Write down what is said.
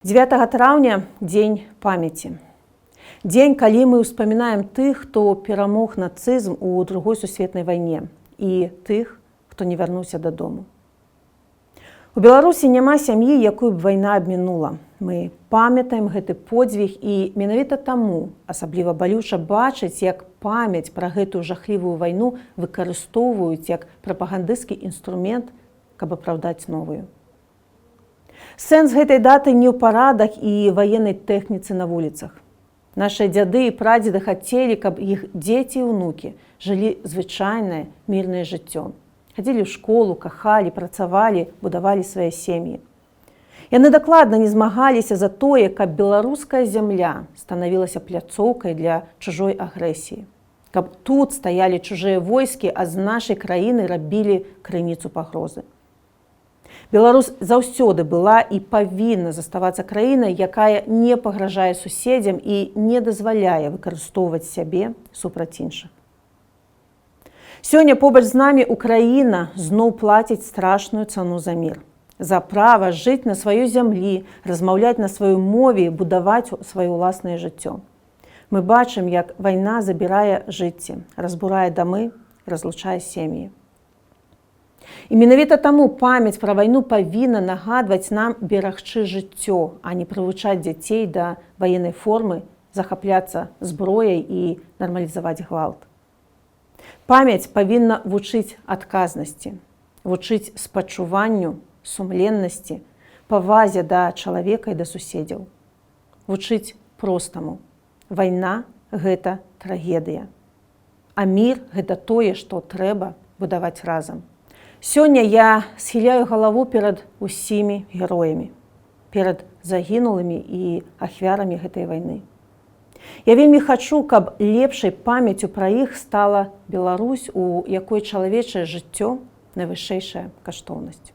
9 траўня дзень памяці. Дзень, калі мы ўспамінаем тых, хто перамог нацызм у другой сусветнай вайне і тых, хто не вярнуўся дадому. У Беларусі няма сям'і, якую б вайна абмінула. Мы памятаем гэты подзвіг і менавіта таму асабліва балюча бачыць, як памяць пра гэтую жахлівую вайну выкарыстоўваюць як прапагандысцкі інструмент, каб апраўдаць новую. Сэнс гэтай даты не ў парадах і ваеннай тэхніцы на вуліцах. Нашыя дзяды і прадзеды хацелі, каб іх дзеці і ўнукі жылі звычайнае мірнае жыццё. Хадзілі ў школу, кахалі, працавалі, будавалі свае сем'і. Яны дакладна не змагаліся за тое, каб беларуская зямля станавілася пляцоўкай для чужой агрэсіі. Каб тут стаялі чужыя войскі, а з нашай краіны рабілі крыніцу пагрозы. Беларусь заўсёды была і павінна заставацца краінай, якая не пагражае суседзям і не дазваляе выкарыстоўваць сябе супраць іншых. Сёння побач з намі Украіна зноў плаціць страшную цану за мір. За права жыць на сваёй зямлі, размаўляць на сваёй мове і будаваць сваё ўласнае жыццё. Мы бачым, як вайна забірае жыцці, разбурае дамы, разлучае сем'і. І менавіта таму памяць пра вайну павінна нагадваць нам берагчы жыццё, а не прывучаць дзяцей да ваеннай формы, захапляцца зброяй і нармалізаваць гвалт. Памяць павінна вучыць адказнасці, вучыць спачуванню, сумленнасці, павазе да чалавека і да суседзяў. Вучыць простаму. Вайна – гэта трагедыя. А мір – гэта тое, што трэба будаваць разам. Сёння я схіляю галаву перад усімі героямі, перад загінулымі і ахвярамі гэтай вайны. Я вельмі хачу, каб лепшай памяццю пра іх стала Беларусь, у якой чалавечае жыццё найвышэйшая каштоўнасць.